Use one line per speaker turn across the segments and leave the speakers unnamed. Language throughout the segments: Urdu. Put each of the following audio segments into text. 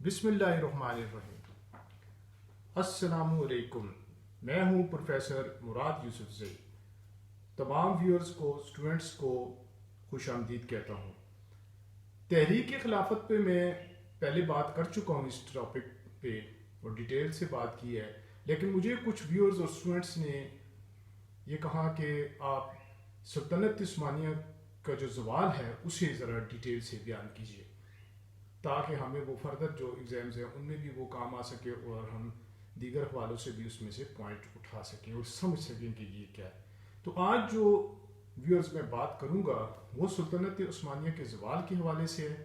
بسم اللہ الرحمن الرحیم۔ السلام علیکم، میں ہوں پروفیسر مراد یوسف زئی۔ تمام ویورز کو، اسٹوڈنٹس کو خوش آمدید کہتا ہوں۔ تحریک خلافت پہ میں پہلے بات کر چکا ہوں اس ٹاپک پہ اور ڈیٹیل سے بات کی ہے، لیکن مجھے کچھ ویورز اور اسٹوڈنٹس نے یہ کہا کہ آپ سلطنت عثمانیہ کا جو زوال ہے اسے ذرا ڈیٹیل سے بیان کیجیے، تاکہ ہمیں وہ فردر جو ایگزامز ہیں ان میں بھی وہ کام آ سکے اور ہم دیگر حوالوں سے بھی اس میں سے پوائنٹ اٹھا سکیں اور سمجھ سکیں کہ یہ کیا ہے۔ تو آج جو ویورز میں بات کروں گا وہ سلطنت عثمانیہ کے زوال کے حوالے سے ہے۔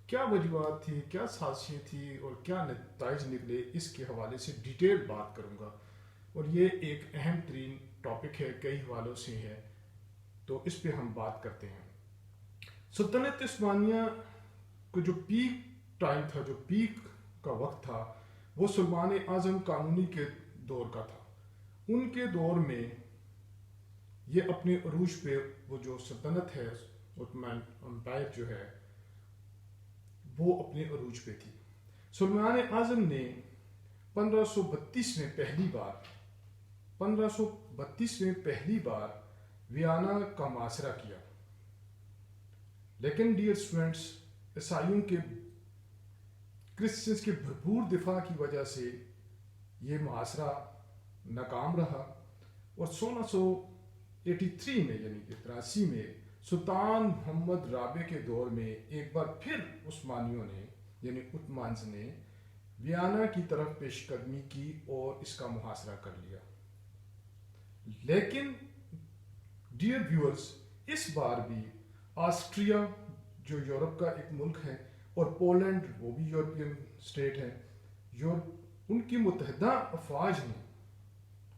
کیا وجوہات تھی، کیا سازشیں تھیں اور کیا نتائج نکلے، اس کے حوالے سے ڈیٹیل بات کروں گا، اور یہ ایک اہم ترین ٹاپک ہے، کئی حوالوں سے ہے، تو اس پہ ہم بات کرتے ہیں۔ سلطنت عثمانیہ کو جو پیک ٹائم تھا، جو پیک کا وقت تھا، وہ سلطان اعظم قانونی کے دور کا تھا۔ ان کے دور میں یہ اپنے عروج پہ، وہ جو سلطنت ہے عثمان امپائر جو ہے وہ اپنے عروج پہ تھی۔ سلطان اعظم نے 1532 میں پہلی بار ویانا کا محاصرہ کیا، لیکن ڈیئر اسٹوڈنٹس، عیسائیوں کے، کرسچنس کے بھرپور دفاع کی وجہ سے یہ محاصرہ ناکام رہا، اور 1683 میں یعنی کہ 83 میں سلطان محمد رابع کے دور میں ایک بار پھر عثمانیوں نے یعنی عثمانز نے ویانا کی طرف پیش قدمی کی اور اس کا محاصرہ کر لیا۔ لیکن ڈیئر ویورز، اس بار بھی آسٹریا جو یورپ کا ایک ملک ہے اور پولینڈ وہ بھی یورپین اسٹیٹ ہے، ان کی متحدہ افواج نے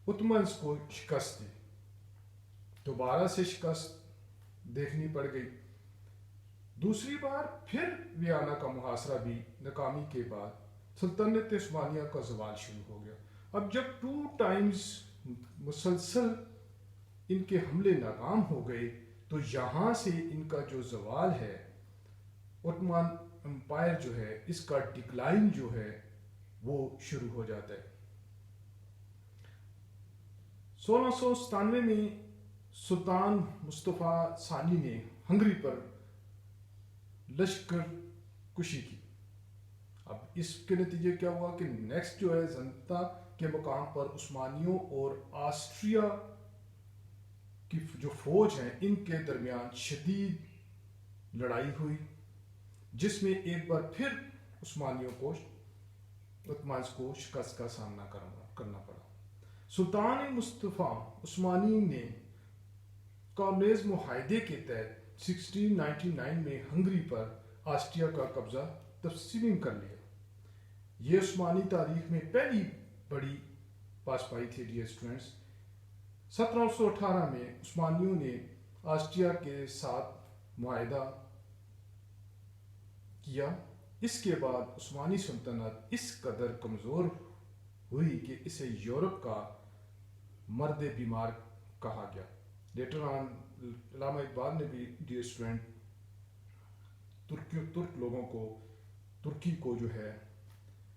عثمانز کو شکست دی، دوبارہ سے شکست دیکھنی پڑ گئی۔ دوسری بار پھر ویانا کا محاصرہ بھی ناکامی کے بعد سلطنت عثمانیہ کا زوال شروع ہو گیا۔ اب جب 2 ٹائمز مسلسل ان کے حملے ناکام ہو گئے تو یہاں سے ان کا جو زوال ہے، عثمان امپائر جو ہے، اس کا ڈکلائن جو ہے وہ شروع ہو جاتا ہے۔ 1697 میں سلطان مصطفیٰ ثانی نے ہنگری پر لشکر کشی کی۔ اب اس کے نتیجے کیا ہوا کہ نیکسٹ جو ہے زنتا کے مقام پر عثمانیوں اور آسٹریا کی جو فوج ہیں ان کے درمیان شدید لڑائی ہوئی، جس میں ایک بار پھر عثمانز کو شکست کا سامنا کرنا پڑا۔ سلطان مصطفیٰ عثمانی نے کارنیز معاہدے کے تحت 1699 میں ہنگری پر آسٹریا کا قبضہ تسلیم کر لیا۔ یہ عثمانی تاریخ میں پہلی بڑی پاسپائی تھی ڈیئر اسٹوڈنٹس۔ 1718 میں عثمانیوں نے آسٹریا کے ساتھ معاہدہ کیا۔ اس کے بعد عثمانی سلطنت اس قدر کمزور ہوئی کہ اسے یورپ کا مرد بیمار کہا گیا۔ لیٹر آن علامہ اقبال نے بھی ڈیئر اسٹوڈنٹ ترک لوگوں کو، ترکی کو جو ہے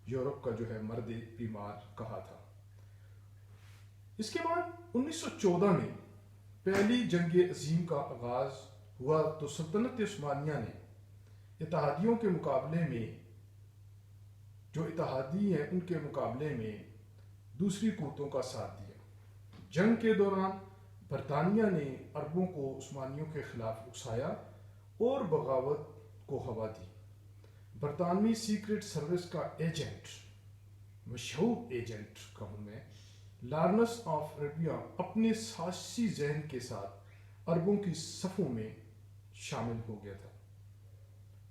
یورپ کا جو ہے مرد بیمار کہا تھا۔ اس کے بعد 1914 میں پہلی جنگ عظیم کا آغاز ہوا تو سلطنت عثمانیہ نے اتحادیوں کے مقابلے میں، جو اتحادی ہیں ان کے مقابلے میں دوسری قوتوں کا ساتھ دیا۔ جنگ کے دوران برطانیہ نے عربوں کو عثمانیوں کے خلاف اکسایا اور بغاوت کو ہوا دی۔ برطانوی سیکرٹ سروس کا ایجنٹ، مشہور ایجنٹ کہوں میں، لارنس آف عربیہ اپنے سازشی ذہن کے ساتھ عربوں کی صفوں میں شامل ہو گیا تھا۔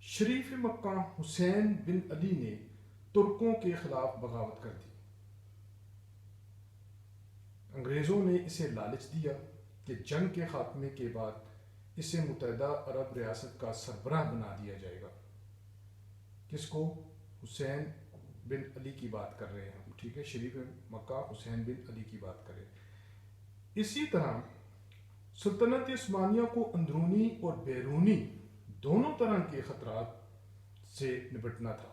شریف مکہ حسین بن علی نے ترکوں کے خلاف بغاوت کر دی۔ انگریزوں نے اسے لالچ دیا کہ جنگ کے خاتمے کے بعد اسے متحدہ عرب ریاست کا سربراہ بنا دیا جائے گا۔ کس کو؟ حسین بن علی کی بات کر رہے ہیں ہم، ٹھیک ہے، شریف مکہ حسین بن علی کی بات کریں۔ اسی طرح سلطنت عثمانیہ کو اندرونی اور بیرونی دونوں طرح کے خطرات سے نپٹنا تھا۔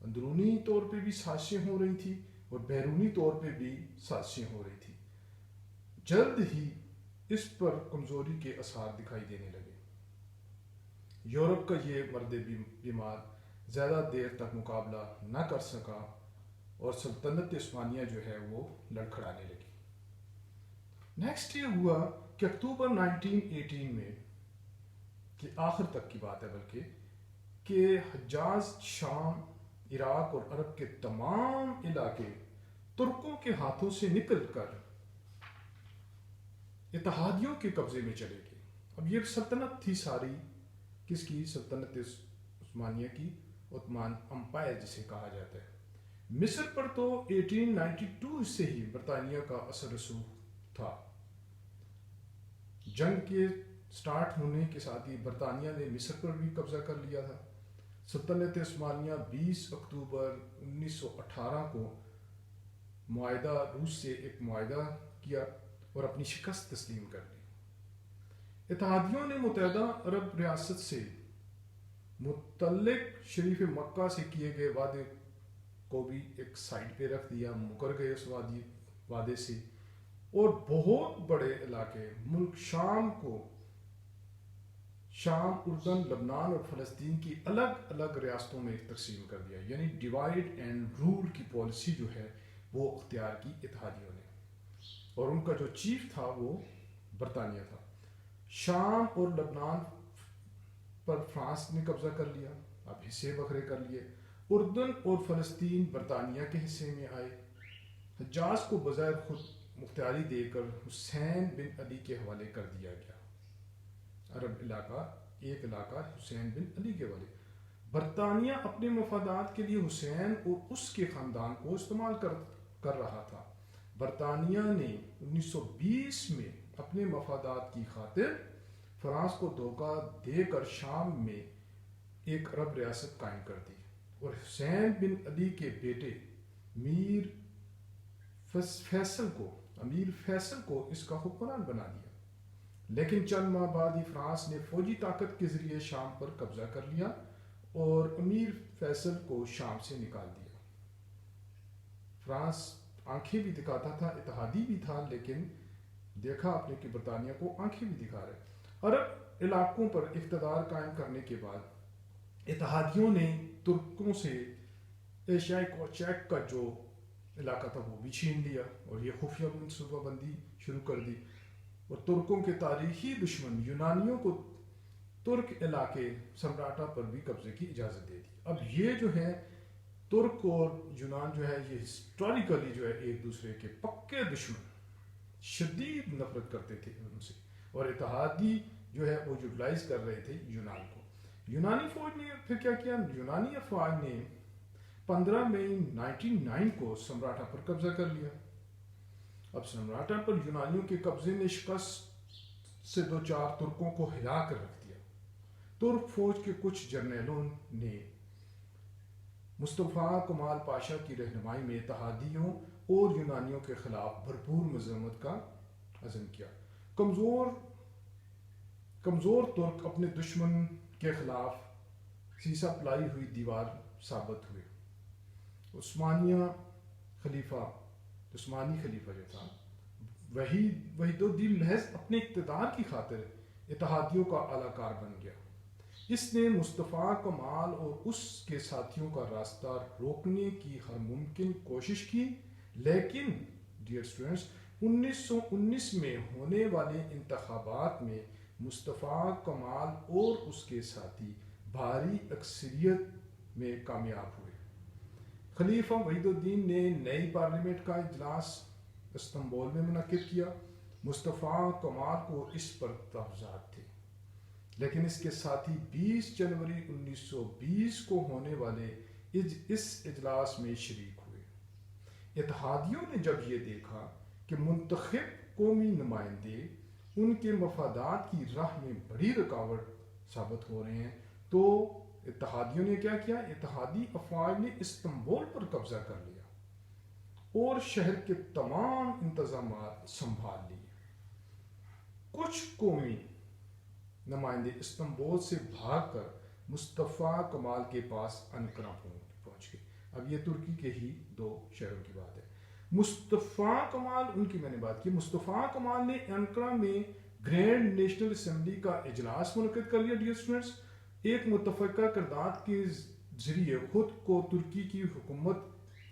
اندرونی طور پہ بھی سازشیں ہو رہی تھی اور بیرونی طور پہ بھی سازشیں ہو رہی تھی۔ جلد ہی اس پر کمزوری کے آثار دکھائی دینے لگے۔ یورپ کا یہ مرد بیمار زیادہ دیر تک مقابلہ نہ کر سکا اور سلطنت عثمانیہ جو ہے وہ لڑکھڑانے لگی۔ نیکسٹ یہ ہوا کہ اکتوبر 1918 میں، کہ آخر تک کی بات ہے بلکہ، کہ حجاز، شام، عراق اور عرب کے تمام علاقے ترکوں کے ہاتھوں سے نکل کر اتحادیوں کے قبضے میں چلے گئے۔ اب یہ سلطنت تھی ساری کس کی؟ سلطنت عثمانیہ کی، عثمان امپائر جسے کہا جاتا ہے۔ مصر پر تو 1892 سے ہی برطانیہ کا اثر رسوخ تھا۔ جنگ کے سٹارٹ ہونے کے ساتھ ہی برطانیہ نے مصر پر بھی قبضہ کر لیا تھا۔ سلطنت عثمانیہ 20 اکتوبر 1918 کو معاہدہ روس سے ایک معاہدہ کیا اور اپنی شکست تسلیم کر لی۔ اتحادیوں نے متحدہ عرب ریاست سے متعلق شریف مکہ سے کیے گئے وعدے کو بھی ایک سائڈ پہ رکھ دیا، مکر گئے اس وعدے سے، اور بہت بڑے علاقے ملک شام کو، شام، اردن، لبنان اور فلسطین کی الگ الگ ریاستوں میں تقسیم کر دیا، یعنی ڈیوائڈ اینڈ رول کی پالیسی جو ہے وہ اختیار کی اتحادیوں نے، اور ان کا جو چیف تھا وہ برطانیہ تھا۔ شام اور لبنان پر فرانس نے قبضہ کر لیا، اب حصے بکھرے کر لیے۔ اردن اور فلسطین برطانیہ کے حصے میں آئے۔ حجاز کو بظاہر خود مختاری دے کر حسین بن علی کے حوالے کر دیا گیا۔ عرب علاقہ، ایک علاقہ حسین بن علی کے حوالے۔ برطانیہ اپنے مفادات کے لیے حسین اور اس کے خاندان کو استعمال کر رہا تھا۔ برطانیہ نے 1920 میں اپنے مفادات کی خاطر فرانس کو دھوکہ دے کر شام میں ایک عرب ریاست قائم کر دی اور حسین بن علی کے بیٹے امیر فیصل کو اس کا حکمران بنا دیا۔ لیکن چند ماہ بعد ہی فرانس نے فوجی طاقت کے ذریعے شام پر قبضہ کر لیا اور امیر فیصل کو شام سے نکال دیا۔ فرانس آنکھیں بھی دکھاتا تھا، اتحادی بھی تھا، لیکن دیکھا آپ نے کہ برطانیہ کو آنکھیں بھی دکھا رہے۔ عرب علاقوں پر اقتدار قائم کرنے کے بعد اتحادیوں نے ترکوں سے ایشیائی کوچیک کا جو علاقہ تھا وہ بھی چھین لیا اور یہ خفیہ منصوبہ بندی شروع کر دی، اور ترکوں کے تاریخی دشمن یونانیوں کو ترک علاقے سمراٹا پر بھی قبضے کی اجازت دے دی۔ اب یہ جو ہے ترک اور یونان جو ہے یہ ہسٹوریکلی جو ہے ایک دوسرے کے پکے دشمن، شدید نفرت کرتے تھے ان سے، اور اتحادی جو ہے وہ یوٹیلائز کر رہے تھے یونان کو۔ یونانی فوج نے پھر کیا کیا؟ یونانی افواج نے 15 مئی 1909 کو سمراٹا پر قبضہ کر لیا۔ اب سمراٹا پر یونانیوں کے قبضے میں شکست سے دو چار ترکوں کو ہلا کر رکھ دیا۔ ترک فوج کے کچھ جرنیلوں نے مصطفیٰ کمال پاشا کی رہنمائی میں اتحادیوں اور یونانیوں کے خلاف بھرپور مزاحمت کا عزم کیا۔ کمزور ترک اپنے دشمن کے خلاف سیسا پلائی ہوئی دیوار ثابت ہوئے۔ عثمانی خلیفہ جو تھا وحید الدین محض اپنے اقتدار کی خاطر اتحادیوں کا اعلی کار بن گیا۔ اس نے مصطفیٰ کمال اور اس کے ساتھیوں کا راستہ روکنے کی ہر ممکن کوشش کی، لیکن ڈیئر اسٹوڈنٹس 1919 میں ہونے والے انتخابات میں مصطفیٰ کمال اور اس کے ساتھی بھاری اکثریت میں کامیاب ہوئے۔ خلیفہ وحید الدین نے نئی پارلیمنٹ کا اجلاس استنبول میں منعقد کیا۔ مصطفیٰ کمال کو اس پر تحفظات تھے، لیکن اس کے ساتھی 20 جنوری 1920 کو ہونے والے اس اجلاس میں شریک ہوئے۔ اتحادیوں نے جب یہ دیکھا کہ منتخب قومی نمائندے ان کے مفادات کی راہ میں بڑی رکاوٹ ثابت ہو رہے ہیں، تو اتحادیوں نے کیا کیا؟ اتحادی افواج نے استنبول پر قبضہ کر لیا اور شہر کے تمام انتظامات سنبھال لیے۔ کچھ قومی نمائندے استنبول سے بھاگ کر مصطفیٰ کمال کے پاس انقرہ پہنچ گئے۔ اب یہ ترکی کے ہی 2 شہروں کی بات ہے. مصطفیٰ کمال، ان کی میں نے بات کی. مصطفیٰ کمال نے انقرہ میں گرینڈ نیشنل اسمبلی کا اجلاس منعقد کر لیا. ڈیئر اسٹوڈنٹس، ایک متفقہ قرارداد کے ذریعے خود کو ترکی کی حکومت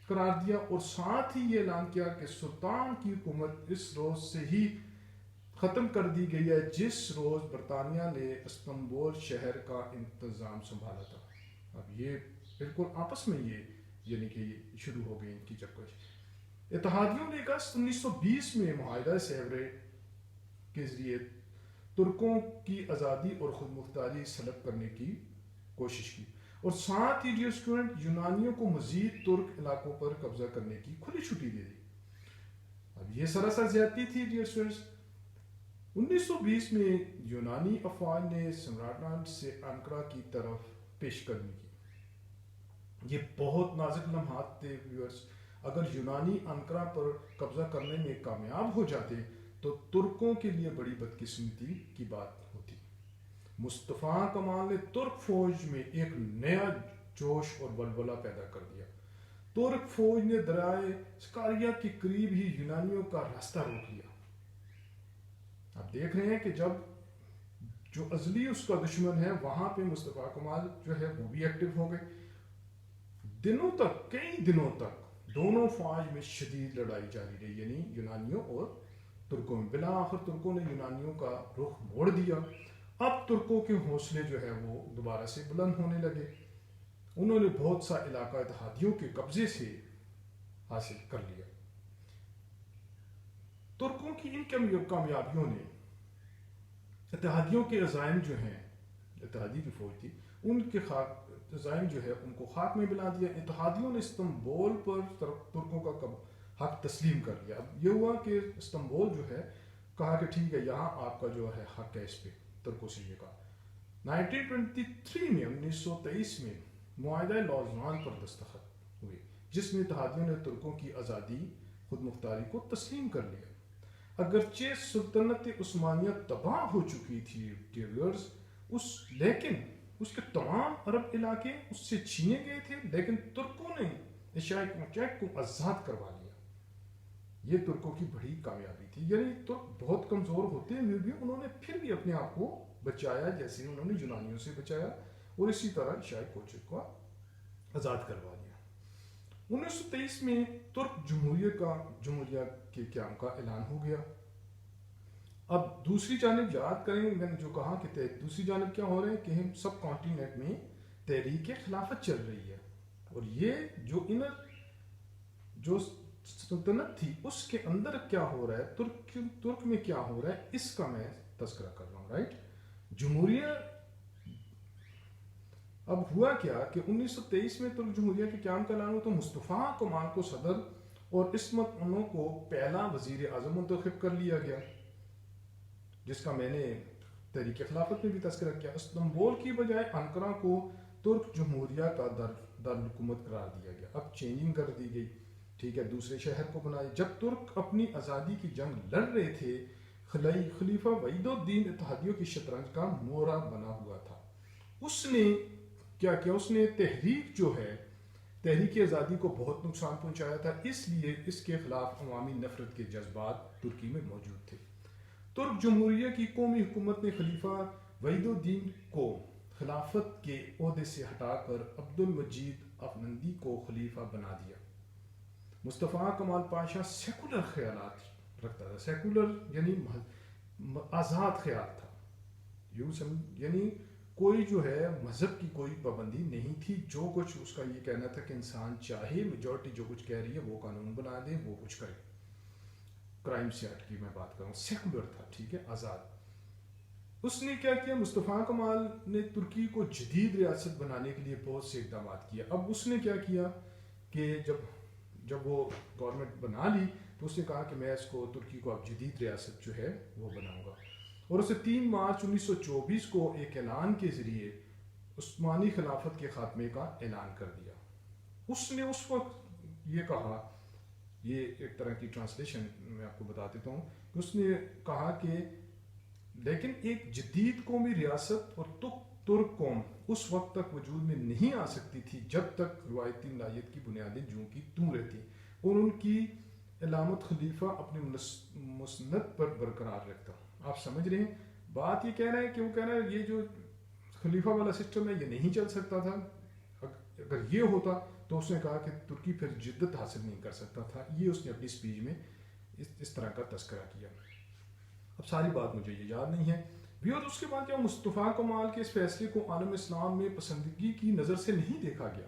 قرار دیا اور ساتھ ہی یہ اعلان کیا کہ سلطان کی حکومت اس روز سے ہی ختم کر دی گئی ہے جس روز برطانیہ نے استنبول شہر کا انتظام سنبھالا تھا. اب یہ بالکل آپس میں یعنی کہ یہ شروع ہو گئی ان کی چکش. اتحادیوں نے اگست 1920 میں معاہدہ سیورے کے ذریعے ترکوں کی آزادی اور خود مختاری سلب کرنے کی کوشش کی اور ساتھ ہی ڈیئر اسٹوڈنٹ یونانیوں کو مزید ترک علاقوں پر قبضہ کرنے کی کھلی چھٹی دے دی. اب یہ سراسر زیادتی تھی ڈیئر اسٹوڈنٹس. 1920 میں یونانی افواج نے سمراٹان سے انقرہ کی طرف پیش قدمی کی. یہ بہت نازک لمحات تھے ویورز. اگر یونانی انقرہ پر قبضہ کرنے میں کامیاب ہو جاتے تو ترکوں کے لیے بڑی بدقسمتی کی بات ہوتی. مصطفیٰ کمال نے ترک فوج میں ایک نیا جوش اور ولولہ پیدا کر دیا. ترک فوج نے دریائے سکاریا کے قریب ہی یونانیوں کا راستہ روک لیا. آپ دیکھ رہے ہیں کہ جب جو ازلی اس کا دشمن ہے وہاں پہ مصطفیٰ کمال جو ہے وہ بھی ایکٹیو ہو گئے. کئی دنوں تک دونوں فوج میں شدید لڑائی جاری رہی، یعنی یونانیوں اور ترکوں میں. بالآخر ترکوں نے یونانیوں کا رخ موڑ دیا. اب ترکوں کے حوصلے جو ہے وہ دوبارہ سے بلند ہونے لگے. انہوں نے بہت سا علاقہ اتحادیوں کے قبضے سے حاصل کر لیا. ترکوں کی ان کامیابیوں نے اتحادیوں کے عزائم جو ہیں، اتحادی کی فوج تھی، ان کے عزائم جو ہے ان کو خاک میں ملا دیا. اتحادیوں نے استنبول پر ترکوں کا حق تسلیم کر لیا. اب یہ ہوا کہ استنبول جو ہے کہا کہ ٹھیک ہے یہاں آپ کا جو ہے حق ہے. اس پہ ترکوں سے یہ کہا. 1923 میں معاہدہ لوزان پر دستخط ہوئے جس میں اتحادیوں نے ترکوں کی آزادی خود مختاری کو تسلیم کر لیا. اگرچہ سلطنت عثمانیہ تباہ ہو چکی تھی ڈیئرز، لیکن اس کے تمام عرب علاقے اس سے چھینے گئے تھے، لیکن ترکوں نے ایشیائی کوچک کو آزاد کروا لیا. یہ ترکوں کی بڑی کامیابی تھی. یعنی ترک بہت کمزور ہوتے ہوئے بھی انہوں نے پھر بھی اپنے آپ کو بچایا، جیسے انہوں نے یونانیوں سے بچایا اور اسی طرح ایشیائی کوچک کو آزاد کروا لیا. 1923 میں ترک جمہوریہ کے قیام کا اعلان ہو گیا. اب دوسری جانب یاد کریں میں نے جو کہا کہ دوسری جانب کیا ہو رہا ہے کہ ہم سب کانٹیننٹ میں تحریک خلافت چل رہی ہے اور یہ جو سلطنت تھی اس کے اندر کیا ہو رہا ہے، ترک میں کیا ہو رہا ہے، اس کا میں تذکرہ کر رہا ہوں. رائٹ، جمہوریہ. اب ہوا کیا کہ 1923 میں ترک جمہوریہ کے قیام کا اعلان ہوا تو مصطفیٰ کمال کو صدر اور عصمت انو کو پہلا وزیر اعظم منتخب کر لیا گیا، جس کا میں نے تحریک خلافت میں بھی تذکرہ کیا. استنبول کی بجائے انقرہ کو ترک جمہوریہ کا دارالحکومت قرار دیا گیا. اب چینجنگ کر دی گئی، ٹھیک ہے، دوسرے شہر کو بنایا. جب ترک اپنی آزادی کی جنگ لڑ رہے تھے خلیفہ وحید الدین اتحادیوں کی شطرنج کا مورا بنا ہوا تھا. اس نے کیا کیا، اس نے تحریک آزادی کو بہت نقصان پہنچایا تھا، اس لیے اس کے خلاف عوامی نفرت کے جذبات ترکی میں موجود تھے. ترک جمہوریہ کی قومی حکومت نے خلیفہ وحید الدین کو خلافت کے عہدے سے ہٹا کر عبد المجید افندی کو خلیفہ بنا دیا. مصطفیٰ کمال پاشا سیکولر خیالات رکھتا تھا. سیکولر یعنی آزاد خیال تھا، یعنی کوئی جو ہے مذہب کی کوئی پابندی نہیں تھی. جو کچھ اس کا یہ کہنا تھا کہ انسان چاہے میجورٹی جو کچھ کہہ رہی ہے وہ قانون بنا دے، وہ کچھ کرے. کرائم سے ہٹ کی میں بات کروں، سیکولر تھا، ٹھیک ہے، آزاد. اس نے کیا کیا، مصطفیٰ کمال نے ترکی کو جدید ریاست بنانے کے لیے بہت سے اقدامات کیے. اب اس نے کیا کیا کہ جب وہ گورنمنٹ بنا لی تو اس نے کہا کہ میں اس کو ترکی کو اب جدید ریاست جو ہے وہ بناؤں گا. اور اسے 3 مارچ 1924 کو ایک اعلان کے ذریعے عثمانی خلافت کے خاتمے کا اعلان کر دیا. اس نے اس وقت یہ کہا، یہ ایک طرح کی ٹرانسلیشن میں آپ کو بتا دیتا ہوں، کہ اس نے کہا کہ لیکن ایک جدید قومی ریاست اور ترک قوم اس وقت تک وجود میں نہیں آ سکتی تھی جب تک روایتی ملائیت کی بنیادیں جوں کی توں رہتی اور ان کی علامت خلیفہ اپنے مسند پر برقرار رکھتا. آپ سمجھ رہے ہیں بات؟ یہ کہہ رہے ہیں کہ وہ کہہ رہے ہیں یہ جو خلیفہ والا سسٹم ہے یہ نہیں چل سکتا تھا. اگر یہ ہوتا تو اس نے کہا کہ ترکی پھر جدت حاصل نہیں کر سکتا تھا. یہ اس نے اپنی سپیچ میں اس طرح کا تذکرہ کیا. اب ساری بات مجھے یہ یاد نہیں ہے بھی. اور اس کے بعد کیا مصطفیٰ کمال کے اس فیصلے کو عالم اسلام میں پسندگی کی نظر سے نہیں دیکھا گیا.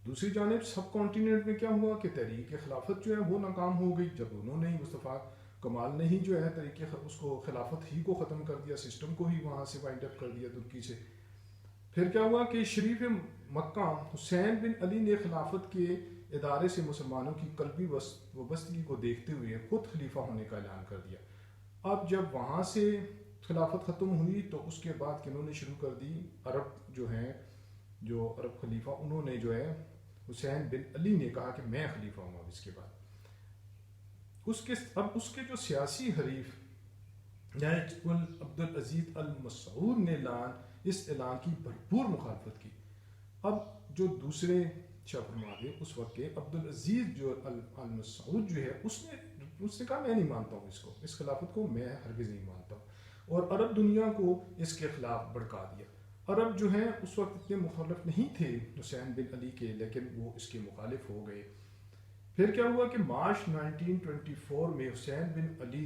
دوسری جانب سب کانٹیننٹ میں کیا ہوا کہ تحریک خلافت جو ہے وہ ناکام ہو گئی جب انہوں نے مصطفیٰ کمال نے ہی جو ہے اس کو خلافت ہی کو ختم کر دیا, سسٹم کو ہی وہاں سے وائنڈ اپ کر دیا ترکی سے. پھر کیا ہوا کہ شریف مکہ حسین بن علی نے خلافت کے ادارے سے مسلمانوں کی قلبی وابستگی کو دیکھتے ہوئے خود خلیفہ ہونے کا اعلان کر دیا. اب جب وہاں سے خلافت ختم ہوئی تو اس کے بعد کنہوں نے شروع کر دی, عرب جو ہیں جو عرب خلیفہ انہوں نے جو ہے حسین بن علی نے کہا کہ میں خلیفہ ہوں. اب اس کے بعد اس کے جو سیاسی حریف عبدالعزیز المسعود نے اس اعلان کی بھرپور مخالفت کی. اب جو دوسرے شاہ اس وقت کے عبدالعزیز جو المسعود جو ہے اس نے کہا میں نہیں مانتا ہوں اس خلافت کو میں ہرگز نہیں مانتا ہوں, اور عرب دنیا کو اس کے خلاف بھڑکا دیا. عرب جو ہیں اس وقت اتنے مخالف نہیں تھے حسین بن علی کے, لیکن وہ اس کے مخالف ہو گئے. پھر کیا ہوا کہ مارچ 1924 میں حسین بن علی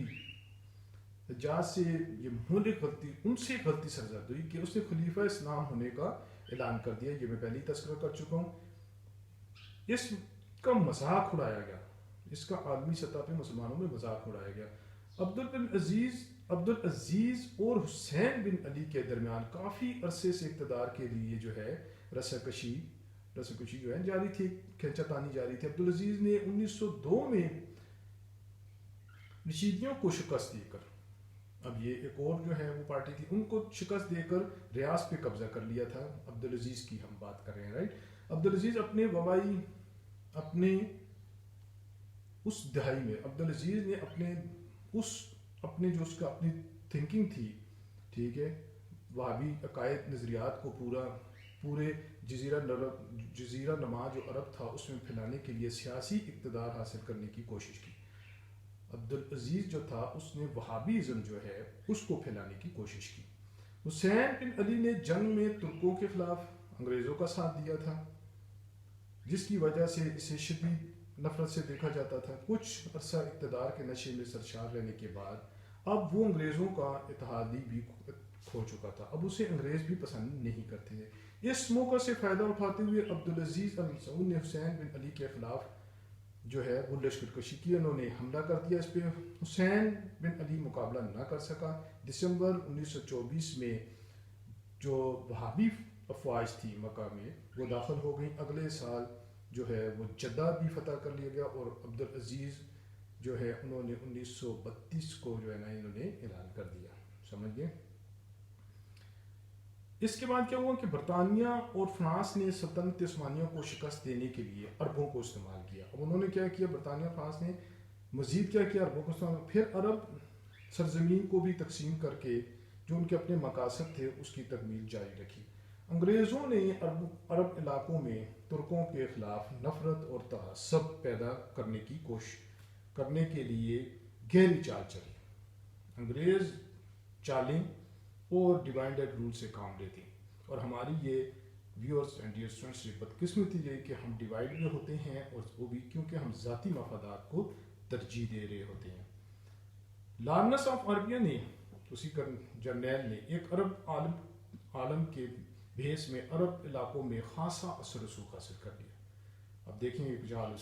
حجاز سے یہ مہلک غلطی سرزد ہوئی کہ اس نے خلیفہ اسلام ہونے کا اعلان کر دیا. یہ میں پہلے ہی تذکرہ کر چکا ہوں. اس کا مذاق اڑایا گیا, اس کا عالمی سطح پہ مسلمانوں میں مذاق اڑایا گیا. عبدالعزیز اور حسین بن علی کے درمیان کافی عرصے سے اقتدار کے لیے جو ہے رسہ کشی جو ہے جاری تھی, کھینچا تانی جاری تھی. عبدالعزیز نے 1902 میں رشیدیوں کو شکست دے کر, اب یہ ایک اور جو ہے وہ پارٹی تھی, ان کو شکست دے کر ریاض پہ قبضہ کر لیا تھا. عبدالعزیز کی ہم بات کر رہے ہیں, رائٹ. عبدالعزیز اپنے اس دہائی میں عبدالعزیز نے اپنے جو اس کا اپنی تھنکنگ تھی, ٹھیک ہے, وہابی عقائد نظریات کو پورے جزیرہ نما جو عرب تھا اس میں پھیلانے کے لیے سیاسی اقتدار حاصل کرنے کی کوشش کی. عبدالعزیز جو تھا اس نے وہابیزم جو ہے اس کو پھیلانے کی کوشش کی. حسین بن علی نے جنگ میں ترکوں کے خلاف انگریزوں کا ساتھ دیا تھا, جس کی وجہ سے اسے شدید نفرت سے دیکھا جاتا تھا. کچھ عرصہ اقتدار کے نشے میں سرشار رہنے کے بعد اب وہ انگریزوں کا اتحادی بھی کھو چکا تھا. اب اسے انگریز بھی پسند نہیں کرتے تھے. اس موقع سے فائدہ اٹھاتے ہوئے عبدالعزیز المسعود نے حسین بن علی کے خلاف جو ہے وہ لشکر کشی کی. انہوں نے حملہ کر دیا اس پہ. حسین بن علی مقابلہ نہ کر سکا. دسمبر 1924 میں جو وہابی افواج تھی مکہ میں وہ داخل ہو گئیں. اگلے سال جو ہے وہ جدہ بھی فتح کر لیا گیا, اور عبدالعزیز جو ہے انہوں نے 1932 کو جو ہے نا انہوں نے اعلان کر دیا. سمجھ گئے. اس کے بعد کیا ہوا کہ برطانیہ اور فرانس نے سلطنت عثمانیہ کو شکست دینے کے لیے عربوں کو استعمال کیا. اب انہوں نے کیا کیا, برطانیہ اور فرانس نے مزید کیا کیا, عربوں کو استعمال. پھر عرب سرزمین کو بھی تقسیم کر کے جو ان کے اپنے مقاصد تھے اس کی تکمیل جاری رکھی. انگریزوں نے عرب علاقوں میں ترکوں کے خلاف نفرت اور تعصب پیدا کرنے کی کوشش کرنے کے لیے گہری چال چلی. انگریز چالیں اور ڈیوائڈ رول سے کام لیتے ہیں, اور ہماری یہ ویورز اینڈ ڈیئر اسٹوڈنٹس یہ بدقسمتی یہ کہ ہم ڈیوائڈ میں ہوتے ہیں, اور وہ بھی کیونکہ ہم ذاتی مفادات کو ترجیح دے رہے ہوتے ہیں. لارنس آف عربیہ نے اسی جرنیل نے ایک عرب عالم کے بھیس میں عرب علاقوں میں خاصا اثر رسوخ حاصل کر لیا. اب دیکھیں گے جال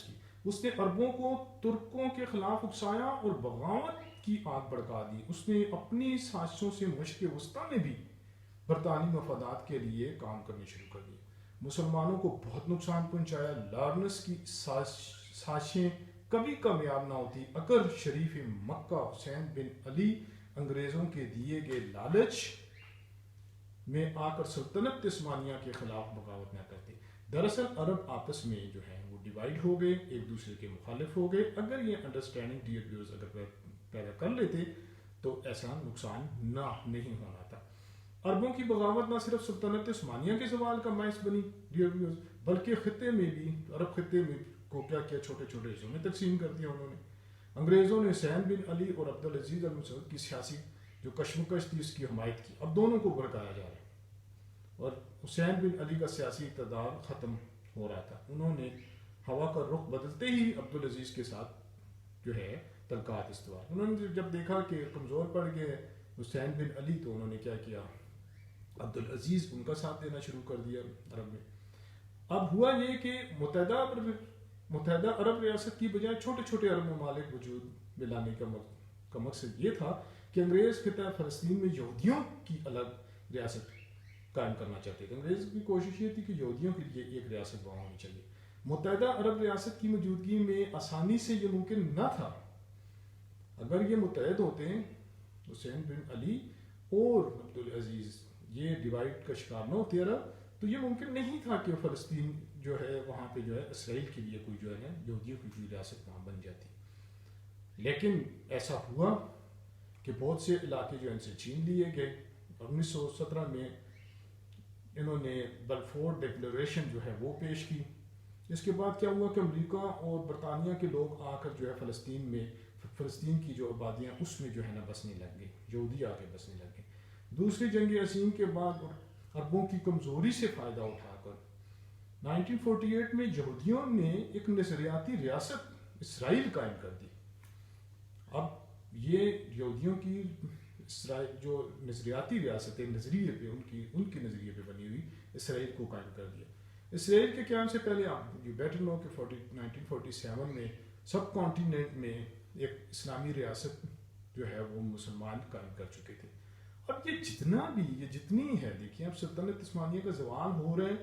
اس نے عربوں کو ترکوں کے خلاف اکسایا اور بغاوت کی آگ بھڑکا دی. اس نے اپنی سازشوں سے مشرق وسطیٰ میں بھی برطانوی مفادات کے لیے کام کرنے شروع کر دیے. مسلمانوں کو بہت نقصان پہنچایا. لارنس کی سازشیں کبھی کامیاب نہ ہوتی اگر شریف مکہ حسین بن علی انگریزوں کے دیے گئے لالچ میں آ کر سلطنت عثمانیہ کے خلاف بغاوت نہ کرتے. دراصل عرب آپس میں جو ہے وہ ڈیوائڈ ہو گئے, ایک دوسرے کے مخالف ہو گئے. اگر یہ انڈرسٹینڈنگ ڈیئر ویورز اگر پیدا کر لیتے تو ایسا نقصان نہیں ہونا تھا. عربوں کی بغاوت نہ صرف سلطنت عثمانیہ کے زوال کا باعث بنی بلکہ خطے میں بھی، عرب خطے میں کو کیا کیا چھوٹے چھوٹے حصوں میں تقسیم کر دیا انہوں نے. انگریزوں نے حسین بن علی اور عبدالعزیز المسعود کی سیاسی جو کشمکش تھی اس کی حمایت کی. اب دونوں کو بھڑکایا جا رہا ہے اور حسین بن علی کا سیاسی اقتدار ختم ہو رہا تھا. انہوں نے ہوا کا رخ بدلتے ہی عبدالعزیز کے ساتھ جو ہے تلقات استوار. انہوں نے جب دیکھا کہ کمزور پڑ گئے حسین بن علی تو انہوں نے کیا کیا، عبدالعزیز ان کا ساتھ دینا شروع کر دیا عرب میں. اب ہوا یہ کہ متحدہ عرب ریاست کی بجائے چھوٹے چھوٹے عرب ممالک وجود میں لانے کا مقصد یہ تھا کہ انگریز خطہ فلسطین میں یہودیوں کی الگ ریاست قائم کرنا چاہتے تھے. انگریز کی کوشش یہ تھی کہ یہودیوں کے لیے ایک ریاست وہاں ہونی چاہیے. متحدہ عرب ریاست کی موجودگی میں آسانی سے یہ ممکن نہ تھا. اگر یہ متحد ہوتے ہیں حسین بن علی اور عبدالعزیز، یہ ڈیوائڈ کا شکار نہ ہوتے عرب، تو یہ ممکن نہیں تھا کہ فلسطین جو ہے وہاں پہ جو ہے اسرائیل کے لیے کوئی جو ہے یہودیوں کی کوئی ریاست وہاں بن جاتی. لیکن ایسا ہوا کہ بہت سے علاقے جو ان سے چھین لیے گئے. 1917 میں انہوں نے بلفور ڈکلریشن جو ہے وہ پیش کی. اس کے بعد کیا ہوا کہ امریکہ اور برطانیہ کے لوگ آ کر جو ہے فلسطین کی جو آبادیاں اس میں جو ہے نا بسنے لگ گئے، یہودی آ کے بسنے لگ گئے. دوسری جنگ عظیم کے بعد عربوں کی کمزوری سے فائدہ اٹھا کر 1948 میں یہودیوں نے ایک نظریاتی ریاست اسرائیل قائم کر دی. اب یہ یہودیوں کی اسرائیل جو نظریاتی ریاست ہے، نظریے پہ ان کے نظریے پہ بنی ہوئی اسرائیل کو قائم کر دیا. اسرائیل کے قیام سے پہلے آپ یہ بیٹر نو کہ 1947 میں سب کانٹیننٹ میں ایک اسلامی ریاست جو ہے وہ مسلمان قائم کر چکے تھے. اب یہ جتنی ہے دیکھیں، اب سلطنت عثمانیہ کا زوال ہو رہا ہے.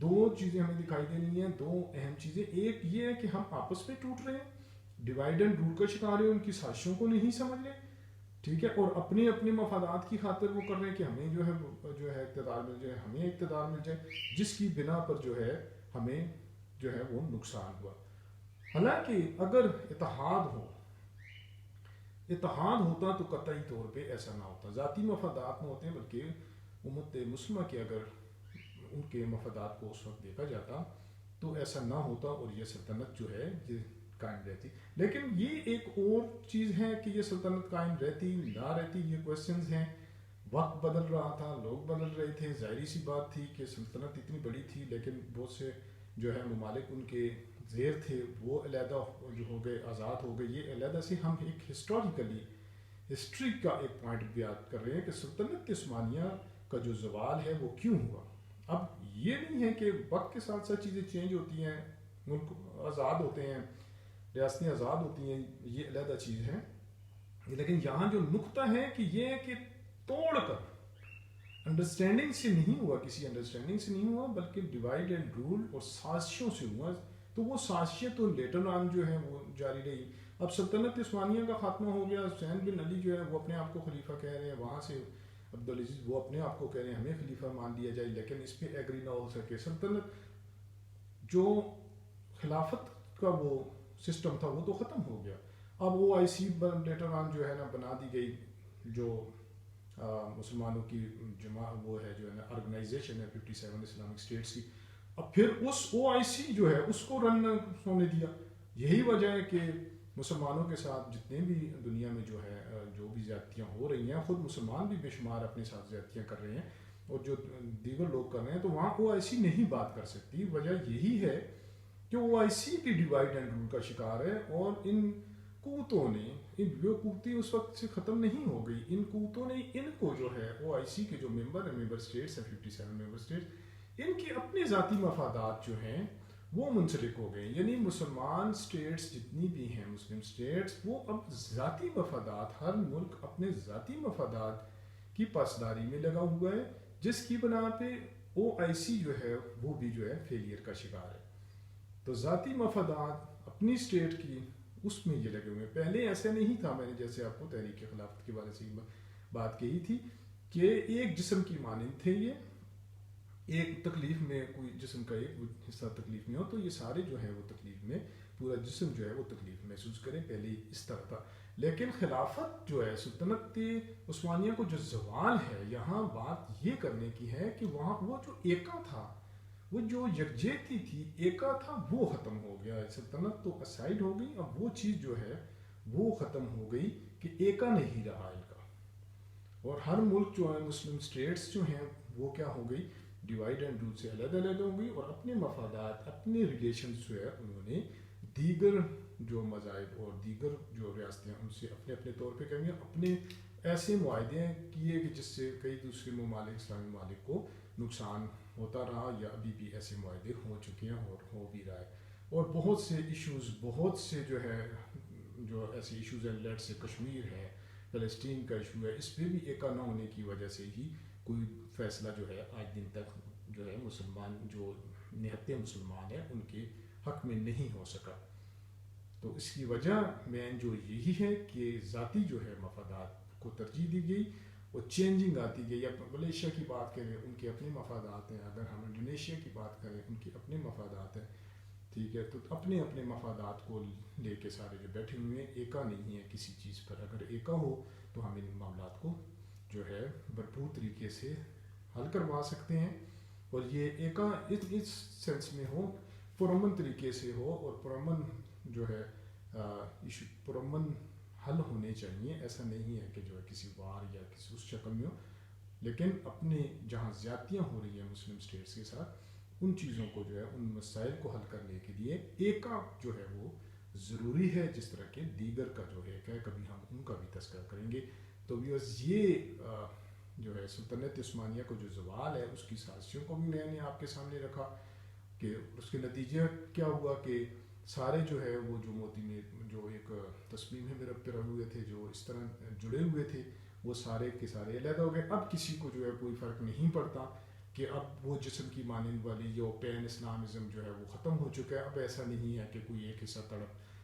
دو چیزیں ہمیں دکھائی دے رہی ہیں، دو اہم چیزیں. ایک یہ ہے کہ ہم آپس میں ٹوٹ رہے ہیں، ڈیوائڈ اینڈ رول کا شکار ہیں، ان کی سازشوں کو نہیں سمجھ رہے، ٹھیک ہے، اور اپنے اپنے مفادات کی خاطر وہ کر رہے ہیں کہ ہمیں جو ہے اقتدار مل جائے، ہمیں اقتدار مل جائے، جس کی بنا پر جو ہے ہمیں جو ہے وہ نقصان ہوا. حالانکہ اگر اتحاد ہوتا تو قطعی طور پہ ایسا نہ ہوتا. ذاتی مفادات نہ ہوتے ہیں، بلکہ امت مسلمہ کے اگر ان کے مفادات کو اس وقت دیکھا جاتا تو ایسا نہ ہوتا اور یہ سلطنت جو ہے یہ قائم رہتی. لیکن یہ ایک اور چیز ہے کہ یہ سلطنت قائم رہتی نہ رہتی، یہ کویسچنز ہیں. وقت بدل رہا تھا، لوگ بدل رہے تھے. ظاہری سی بات تھی کہ سلطنت اتنی بڑی تھی لیکن بہت سے جو ہے ممالک ان کے زیر تھے، وہ علیحدہ جو ہو گئے، آزاد ہو گئے. یہ علیحدہ سے ہم ایک ہسٹری کا ایک پوائنٹ بیان کر رہے ہیں کہ سلطنت عثمانیہ کا جو زوال ہے وہ کیوں ہوا. اب یہ نہیں ہے کہ وقت کے ساتھ ساتھ چیزیں چینج ہوتی ہیں، ملک آزاد ہوتے ہیں، ریاستیں آزاد ہوتی ہیں، یہ علیحدہ چیز ہے. لیکن یہاں جو نقطہ ہے کہ یہ ہے کہ توڑ کر انڈرسٹینڈنگ سے نہیں ہوا، کسی انڈرسٹینڈنگ سے نہیں ہوا، بلکہ ڈیوائڈ اینڈ رول اور سازشوں سے ہوا. تو وہ سازشیں تو لیٹر آن جو ہیں وہ جاری رہی. اب سلطنت عثمانیہ کا خاتمہ ہو گیا. حسین بن علی جو ہے وہ اپنے آپ کو خلیفہ کہہ رہے ہیں، وہاں سے عبدالعزیز وہ اپنے آپ کو کہہ رہے ہیں ہمیں خلیفہ مان لیا جائے، لیکن اس پہ ایگری نہ ہو سکے. سلطنت جو خلافت کا وہ سسٹم تھا وہ تو ختم ہو گیا. اب OIC لیٹر آن جو ہے نا بنا دی گئی، جو مسلمانوں کی وہ ہے جو ہے نا آرگنائزیشن ہے 57 اسلامک اسٹیٹس کی. اب پھر اس OIC جو ہے اس کو رن ہونے دیا. یہی وجہ ہے کہ مسلمانوں کے ساتھ جتنے بھی دنیا میں جو ہے جو بھی زیادتیاں ہو رہی ہیں، خود مسلمان بھی بے شمار اپنے ساتھ زیادتیاں کر رہے ہیں اور جو دیگر لوگ کر رہے ہیں، تو وہاں OIC نہیں بات کر سکتی. وجہ یہی ہے کہ OIC بھی ڈیوائڈ اینڈ رول کا شکار ہے اور ان قوتوں نے یہ قوتیں اس وقت سے ختم نہیں ہو گئی. ان قوتوں نے ان کو جو ہے OIC کے جو ممبر اسٹیٹس ہیں 57 ممبر اسٹیٹس، ان کے اپنے ذاتی مفادات جو ہیں وہ منسلک ہو گئے. یعنی مسلمان اسٹیٹس جتنی بھی ہیں، مسلم اسٹیٹس، وہ اب ذاتی مفادات، ہر ملک اپنے ذاتی مفادات کی پاسداری میں لگا ہوا ہے، جس کی بنا پہ OIC جو ہے وہ بھی جو ہے فیلئر کا شکار ہے. تو ذاتی مفادات اپنی اسٹیٹ کی اس میں یہ لگے ہوئے. پہلے ایسا نہیں تھا. میں نے جیسے آپ کو تحریک خلافت کے بارے سے بات کہی تھی کہ ایک جسم کی مانند تھے، یہ ایک تکلیف میں کوئی جسم کا ایک حصہ تکلیف میں ہو تو یہ سارے جو ہے وہ تکلیف میں، پورا جسم جو ہے وہ تکلیف محسوس کریں. پہلے اس طرح تھا. لیکن خلافت جو ہے سلطنت عثمانیہ کو جو زوال ہے، یہاں بات یہ کرنے کی ہے کہ وہاں وہ جو ایکا تھا، وہ جو یکجہتی تھی، ایکا تھا، وہ ختم ہو گیا. سلطنت تو اسائڈ ہو گئی، اب وہ چیز جو ہے وہ ختم ہو گئی کہ ایکا نہیں رہا ان کا. اور ہر ملک جو ہے مسلم اسٹیٹس جو ہیں وہ کیا ہو گئی، ڈیوائڈ اینڈ رول سے علیحدہ علیحدہ ہو گئی، اور اپنے مفادات، اپنے ریلیشنز جو ہے انہوں نے دیگر جو مذاہب اور دیگر جو ریاستیں ان سے اپنے اپنے طور پہ کریں گے. اپنے ایسے معاہدے کیے کہ جس سے کئی دوسرے ممالک، اسلامی ممالک کو نقصان ہوتا رہا، یا ابھی بھی ایسے معاہدے ہو چکے ہیں اور ہو بھی رہا ہے. اور بہت سے ایشوز، بہت سے جو ہے جو ایسے ایشوز ہیں، لیٹ سے کشمیر ہے، فلسطین کا ایشو ہے، اس پہ بھی ایکا نہ ہونے کی وجہ سے ہی کوئی فیصلہ جو ہے آج دن تک جو ہے مسلمان جو نہتے مسلمان ہیں ان کے حق میں نہیں ہو سکا. تو اس کی وجہ مین جو یہی ہے کہ ذاتی جو ہے مفادات کو ترجیح دی گئی اور چینجنگ آتی گئی. اب ملیشیا کی بات کریں ان کے اپنے مفادات ہیں، اگر ہم انڈونیشیا کی بات کریں ان کے اپنے مفادات ہیں، ٹھیک ہے. تو اپنے اپنے مفادات کو لے کے سارے جو بیٹھے ہوئے ہیں، ایکا نہیں ہے کسی چیز پر. اگر ایکا ہو تو ہم ان معاملات کو جو ہے بھرپور طریقے سے حل کروا سکتے ہیں. اور یہ ایکا اس سینس میں ہو، پرامن طریقے سے ہو، اور پرامن جو ہے ایشو پرامن حل ہونے چاہیے. ایسا نہیں ہے کہ جو ہے کسی وار یا کسی اس شکل میں ہو، لیکن اپنے جہاں زیادتیاں ہو رہی ہیں مسلم اسٹیٹس کے ساتھ، ان چیزوں کو جو ہے ان مسائل کو حل کرنے کے لیے ایکا جو ہے وہ ضروری ہے، جس طرح کے دیگر کا جو ہے کبھی ہم ان کا بھی تذکرہ کریں گے. تو یہ جو ہے سلطنت عثمانیہ کو جو زوال ہے اس کی سازشوں کو بھی میں نے آپ کے سامنے رکھا کہ اس کے نتیجے کیا ہوا کہ سارے جو ہے وہ جو موتی میں جو ایک تصمیم ہے میرے پہ ہوئے تھے، جو اس طرح جڑے ہوئے تھے، وہ سارے کے سارے علیحدہ ہو گئے. اب کسی کو جو ہے کوئی فرق نہیں پڑتا کہ اب وہ جسم کی مانند والی جو پین اسلامزم جو ہے وہ ختم ہو چکا ہے. اب ایسا نہیں ہے کہ کوئی ایک حصہ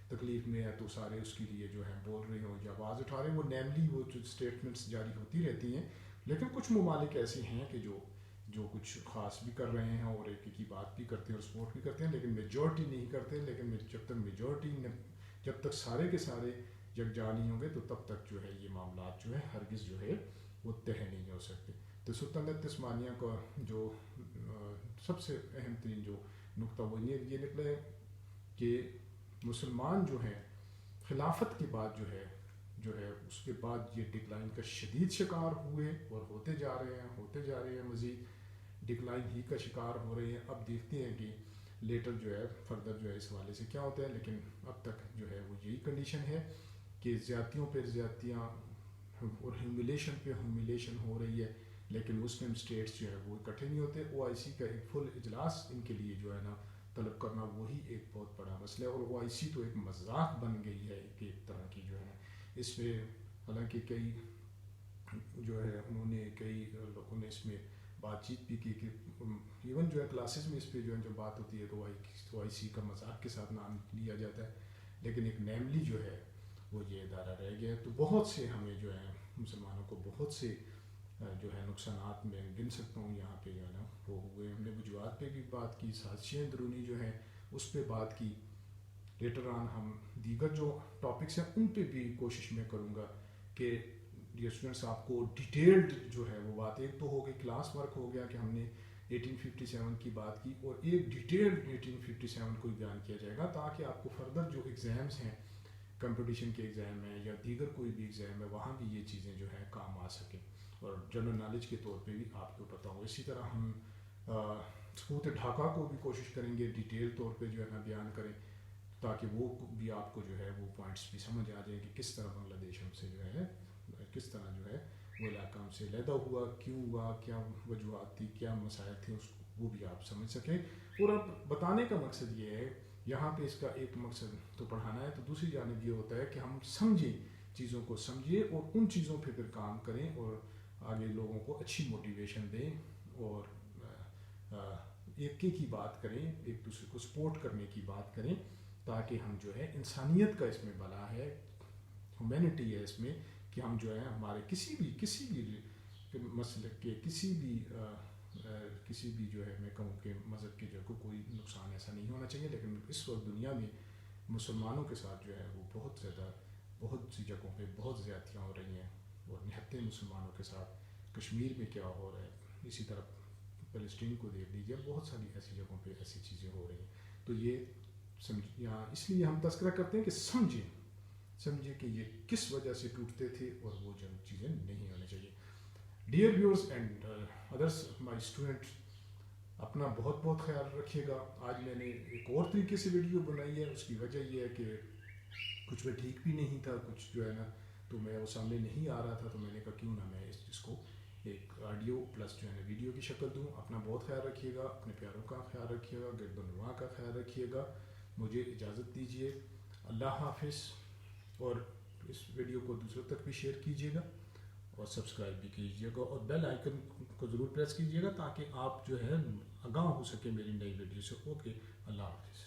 تکلیف میں ہے تو سارے اس کے لیے جو ہے بول رہے ہوں یا آواز اٹھا رہے ہیں. وہ نیملی وہ جو اسٹیٹمنٹس جاری ہوتی رہتی ہیں، لیکن کچھ ممالک ایسے ہیں کہ جو کچھ خاص بھی کر رہے ہیں اور ایک کی بات بھی کرتے ہیں اور سپورٹ بھی کرتے ہیں، لیکن میجورٹی نہیں کرتے. لیکن جب تک میجورٹی جب تک سارے کے سارے یکجا نہیں ہوں گے تو تب تک جو ہے یہ معاملات جو ہے ہرگز جو ہے وہ طے نہیں ہو سکتے. تو سلطنت عثمانیہ کا جو سب سے اہم ترین جو نقطہ وہ یہ نکلا ہے کہ مسلمان جو ہیں خلافت کے بعد جو ہے اس کے بعد یہ ڈکلائن کا شدید شکار ہوئے اور ہوتے جا رہے ہیں مزید ڈکلائن ہی کا شکار ہو رہے ہیں. اب دیکھتے ہیں کہ لیٹر جو ہے فردر جو ہے اس حوالے سے کیا ہوتا ہے، لیکن اب تک جو ہے وہ یہی کنڈیشن ہے کہ زیادتیوں پہ زیادتیاں اور ہیوملیشن پہ ہیوملیشن ہو رہی ہے. لیکن مسلم اسٹیٹس جو ہے وہ اکٹھے نہیں ہوتے. او آئی سی کا ایک فل اجلاس ان کے لیے جو ہے نا طلب کرنا وہی ایک بہت بڑا مسئلہ ہے. اور او آئی سی تو ایک مذاق بن گئی ہے ایک طرح کی جو ہے اس میں. حالانکہ کئی جو ہے انہوں نے کئی لوگوں نے اس میں بات چیت بھی کی کہ ایون جو ہے کلاسز میں اس پہ جو ہے جب بات ہوتی ہے تو او آئی سی کا مذاق کے ساتھ نام لیا جاتا ہے، لیکن ایک نیملی جو ہے وہ یہ ادارہ رہ گیا. تو بہت سے ہمیں جو ہے مسلمانوں کو بہت سے جو ہے نقصانات میں گن سکتا ہوں یہاں پہ جو ہے نا وہ ہوئے. ہم نے وجوہات پہ بھی بات کی، سازشیں اندرونی جو ہیں اس پہ بات کی. لیٹر آن ہم دیگر جو ٹاپکس ہیں ان پہ بھی کوشش میں کروں گا کہ ڈیئر اسٹوڈنٹس آپ کو ڈیٹیلڈ جو ہے وہ بات، ایک تو ہو گئی کلاس ورک ہو گیا کہ ہم نے 1857 کی بات کی، اور ایک ڈیٹیلڈ 1857 کو بیان کیا جائے گا تاکہ آپ کو فردر جو ایگزامز ہیں، کمپٹیشن کے ایگزام ہیں یا دیگر کوئی بھی ایگزام ہے، وہاں بھی یہ چیزیں جو ہے کام آ سکیں اور جنرل نالج کے طور پہ بھی آپ کو پتہ ہو. اسی طرح ہم سقوط ڈھاکہ کو بھی کوشش کریں گے ڈیٹیل طور پہ جو ہے نا بیان کریں تاکہ وہ بھی آپ کو جو ہے وہ پوائنٹس بھی سمجھ آ جائیں کہ کس طرح بنگلہ دیش ہم سے جو ہے کس طرح جو ہے وہ علاقہ ہم سے علیحدہ ہوا، کیوں ہوا، کیا وجوہات تھی، کیا مسائل تھے، اس وہ بھی آپ سمجھ سکیں. اور اب بتانے کا مقصد یہ ہے، یہاں پہ اس کا ایک مقصد تو پڑھانا ہے، تو دوسری جانب یہ ہوتا ہے کہ ہم سمجھیں، چیزوں کو سمجھیں اور ان چیزوں پہ پھر کام کریں اور آگے لوگوں کو اچھی موٹیویشن دیں اور ایک کی بات کریں، ایک دوسرے کو سپورٹ کرنے کی بات کریں تاکہ ہم جو ہے انسانیت کا اس میں بلا ہے، ہیومینٹی ہے اس میں کہ ہم جو ہے ہمارے کسی بھی مسئلے کے کسی بھی کسی بھی جو ہے میں کہوں کہ مذہب کی جو ہے کوئی نقصان ایسا نہیں ہونا چاہیے، لیکن اس وقت دنیا میں مسلمانوں کے ساتھ جو ہے وہ بہت سی جگہوں پہ بہت زیادتیاں ہو رہی ہیں، اور نہتے مسلمانوں کے ساتھ کشمیر میں کیا ہو رہا ہے، اسی طرح فلسطین کو دیکھ لیجیے، بہت ساری ایسی جگہوں پہ ایسی چیزیں ہو رہی ہیں. تو یہ یہاں اس لیے ہم تذکرہ کرتے ہیں کہ سمجھیں کہ یہ کس وجہ سے ٹوٹتے تھے، اور وہ جو چیزیں نہیں ہونے چاہیے. Dear viewers and others my student, اپنا بہت بہت خیال رکھیے گا. آج میں نے ایک اور طریقے سے ویڈیو بنائی ہے، اس کی وجہ یہ ہے کہ کچھ میں ٹھیک بھی نہیں تھا، کچھ جو ہے نا تو میں وہ سامنے نہیں آ رہا تھا، تو میں نے کہا کیوں نہ میں اس کو ایک آڈیو پلس جو ہے نا ویڈیو کی شکل دوں. اپنا بہت خیال رکھیے گا، اپنے پیاروں کا خیال رکھیے گا، گرد و نواح کا خیال رکھیے گا. مجھے اجازت دیجیے، اللہ حافظ. اور اس ویڈیو کو دوسروں تک بھی شیئر کیجیے گا، اور سبسکرائب بھی کیجیے گا، اور بیل آئیکن کو ضرور پریس کیجیے گا تاکہ آپ جو ہے آگاہ ہو سکے میری نئی ویڈیو سے. اوکے، اللہ حافظ.